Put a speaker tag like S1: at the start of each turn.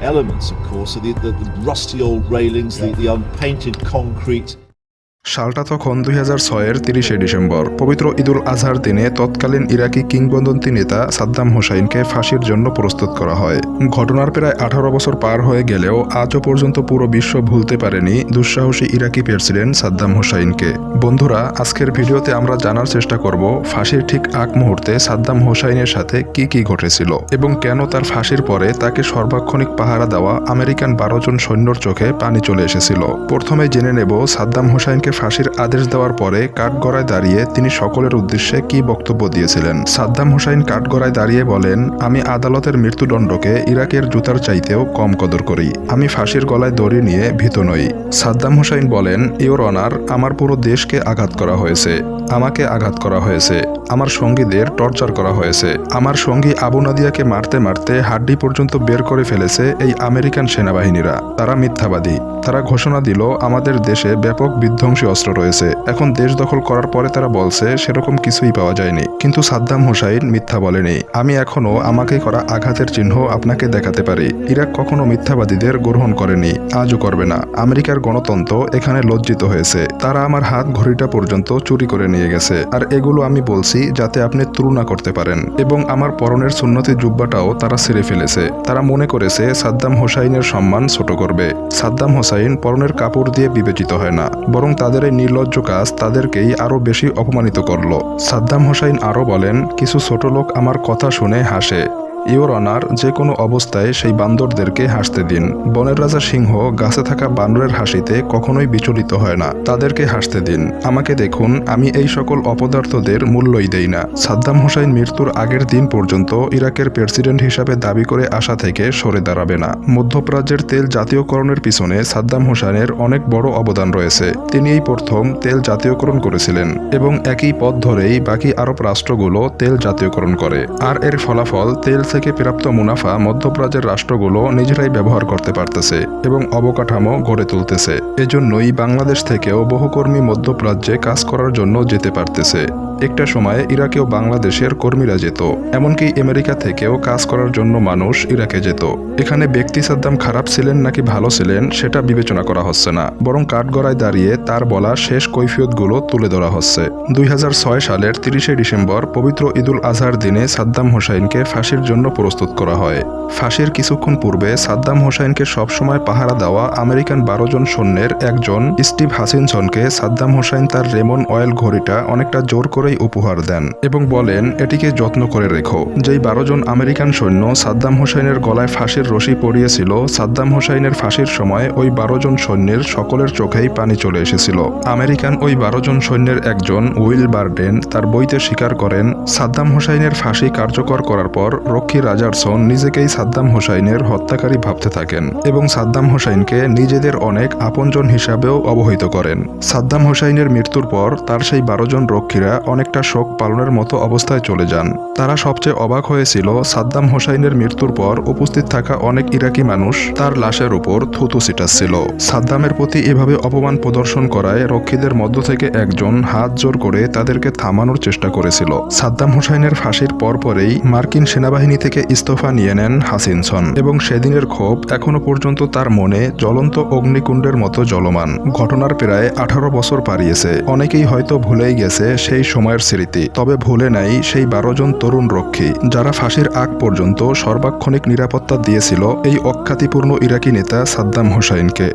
S1: elements, of course, are the rusty old railings, the unpainted concrete.
S2: সালটা তখন 2006-এর 30শে December. পবিত্র ঈদুল আজহার দিনে তৎকালীন ইরাকি কিংবদন্তি নেতা সাদ্দাম হোসাইনকে ফাঁসির জন্য প্রস্তুত করা হয়। ঘটনার প্রায় 18 বছর পার হয়ে গেলেও আজও পর্যন্ত পুরো বিশ্ব ভুলতে পারেনি দুঃসাহসী ইরাকি প্রেসিডেন্ট সাদ্দাম হোসাইনকে। বন্ধুরা, আজকের ভিডিওতে আমরা জানার চেষ্টা করব ফাঁসির ঠিক আগ মুহূর্তে সাদ্দাম হোসাইনের সাথে কি ঘটেছিল এবং কেন তার ফাঁসির পরে তাকে সর্বাক্ষণিক পাহারা দেওয়া আমেরিকান 12 জন সৈন্যর চোখে পানি চলে এসেছিল। প্রথমে জেনে নেব সাদ্দাম হোসাইনকে ফাঁসির আদেশ দেওয়ার পরে কাঠগড়ায় দাঁড়িয়ে তিনি সকলের উদ্দেশ্যে কি বক্তব্য দিয়েছিলেন। সাদ্দাম হোসাইন কাঠগড়ায় দাঁড়িয়ে বলেন, আমি আদালতের মৃত্যুদণ্ডকে ইরাকের জুতার চাইতেও কম কদর করি। আমি ফাঁসির গলায় দড়ি নিয়ে ভীত নই। সাদ্দাম হোসাইন বলেন, ইওর অনার, আমার পুরো দেশকে আঘাত করা হয়েছে, আমাকে আঘাত করা হয়েছে, আমার সঙ্গীদের টর্চার করা হয়েছে। আমার সঙ্গী আবু নাদিয়াকে মারতে মারতে হাড্ডি পর্যন্ত বের করে ফেলেছে এই আমেরিকান সেনাবাহিনীরা। তারা মিথ্যাবাদী। তারা ঘোষণা দিল আমাদের দেশে ব্যাপক বিধ্বংসী অস্ত্র রয়েছে। এখন দেশ দখল করার পরে তারা বলছে সেরকম কিছুই পাওয়া যায়নি। কিন্তু সাদ্দাম হোসাইন মিথ্যা বলেনি। আমি এখনো আমাকে করা আঘাতের চিহ্ন আপনাকে দেখাতে পারি। ইরাক কখনো মিথ্যাবাদীদের গ্রহণ করেনি, আজও করবে না। আমেরিকার গণতন্ত্র এখানে লজ্জিত হয়েছে। তারা আমার হাত ঘড়িটা পর্যন্ত চুরি করে নিয়ে গেছে। আর এগুলো আমি বলছি যাতে আপনি তুলনা করতে পারেন। এবং আমার পরনের সুন্নতি জুব্বাটাও তারা ছিঁড়ে ফেলেছে। তারা মনে করেছে সাদ্দাম হোসাইনের সম্মান ছোট করবে। সাদ্দাম হোসাইন পরনের কাপড় দিয়ে বিবেচিত হয় না, বরং তাদের এই নির্লজ্জ কাজ তাদেরকেই আরো বেশি অপমানিত করল। সাদ্দাম হোসাইন আরো বলেন, কিছু ছোট লোক আমার কথা শুনে হাসে। ইওর অনার, যে কোনো অবস্থায় সেই বান্দরদেরকে হাসতে দিন। বনের রাজা সিংহ গাছে থাকা বানরের হাসিতে কখনোই বিচলিত হয় না, তাদেরকে হাসতে দিন। আমাকে দেখুন, আমি এই সকল অপদার্থদের মূল্যই দেই না। সাদ্দাম হোসাইন মৃত্যুর আগের দিন পর্যন্ত ইরাকের প্রেসিডেন্ট হিসাবে দাবি করে আসা থেকে সরে দাঁড়াবে না। মধ্যপ্রাচ্যের তেল জাতীয়করণের পিছনে সাদ্দাম হোসাইনের অনেক বড় অবদান রয়েছে। তিনি এই প্রথম তেল জাতীয়করণ করেছিলেন এবং একই পথ ধরেই বাকি আরব রাষ্ট্রগুলো তেল জাতীয়করণ করে। আর এর ফলাফল তেল থেকে প্রাপ্ত মুনাফা মধ্যপ্রাচ্যের রাষ্ট্রগুলো নিজেরাই ব্যবহার করতে পারতেছে এবং অবকাঠামো গড়ে তুলতেছে। এজন্যই বাংলাদেশ থেকেও বহু কর্মী মধ্যপ্রাচ্যে কাজ করার জন্য যেতে পারতেছে। একটা সময়ে ইরাকেও বাংলাদেশের কর্মীরা যেত, এমনকি আমেরিকা থেকেও কাজ করার জন্য মানুষ ইরাকে যেত। এখানে ব্যক্তি সাদ্দাম খারাপ ছিলেন নাকি ভালো ছিলেন সেটা বিবেচনা করা হচ্ছে না, বরং কাঠগড়ায় দাঁড়িয়ে তার বলা শেষ কৈফিয়তগুলো তুলে ধরা হচ্ছে। 2006 সালের 30শে ডিসেম্বর পবিত্র ঈদুল আজহার দিনে সাদ্দাম হোসাইনকে ফাঁসির জন্য প্রস্তুত করা হয়। ফাঁসির কিছুক্ষণ পূর্বে সাদ্দাম হোসাইনকে সবসময় পাহারা দেওয়া আমেরিকান 12 জন সৈন্যের একজন স্টিভ হাচিনসনকে সাদ্দাম হোসাইন তার রেমন অয়েল ঘড়িটা অনেকটা জোর করেই উপহার দেন এবং বলেন, এটিকে যত্ন করে রেখো। যেই 12 জন আমেরিকান সৈন্য সাদ্দাম হোসাইনের গলায় ফাঁসির রশি পরিয়েছিল, সাদ্দাম হোসাইনের ফাঁসির সময় ওই 12 জন সৈন্যের সকলের চোখেই পানি চলে এসেছিল। আমেরিকান ওই 12 জন সৈন্যের একজন উইল বার্ডেন তার বইতে স্বীকার করেন, সাদ্দাম হোসাইনের ফাঁসি কার্যকর করার পর রক্ষী রাজারসন নিজেকেই সাদ্দাম হোসাইনের হত্যাকারী ভাবতে থাকেন এবং সাদ্দাম হোসাইনকে নিজেদের অনেক আপনজন হিসাবেও অবহিত করেন। সাদ্দাম হোসাইনের মৃত্যুর পর তার সেই 12 জন রক্ষীরা অনেকটা শোক পালনের মতো অবস্থায় চলে যান। তারা সবচেয়ে অবাক হয়েছিল সাদ্দাম হোসাইনের মৃত্যুর পর উপস্থিত থাকা অনেক ইরাকি মানুষ তার লাশের উপর থুতু ছিটাচ্ছিল। সাদ্দামের প্রতি এভাবে অপমান প্রদর্শন করায় রক্ষীদের মধ্য থেকে একজন হাত জোর করে তাদেরকে থামানোর চেষ্টা করেছিল। সাদ্দাম হোসাইনের ফাঁসির পরপরেই মার্কিন সেনাবাহিনী থেকে ইস্তফা নিয়ে নেন হাচিনসন এবং সেদিনের ক্ষোভ এখনো পর্যন্ত তার মনে জ্বলন্ত অগ্নিকুণ্ডের মতো জ্বলমান। ঘটনার প্রায় 18 বছর পাড়িয়েছে। অনেকেই হয়তো ভুলেই গেছে সেই সময়ের স্মৃতি, তবে ভুলে নাই সেই 12 জন তরুণ রক্ষী যারা ফাঁসির আগ পর্যন্ত সর্বাক্ষণিক নিরাপত্তা দিয়েছিল এই অখ্যাতিপূর্ণ ইরাকি নেতা সাদ্দাম হোসাইনকে।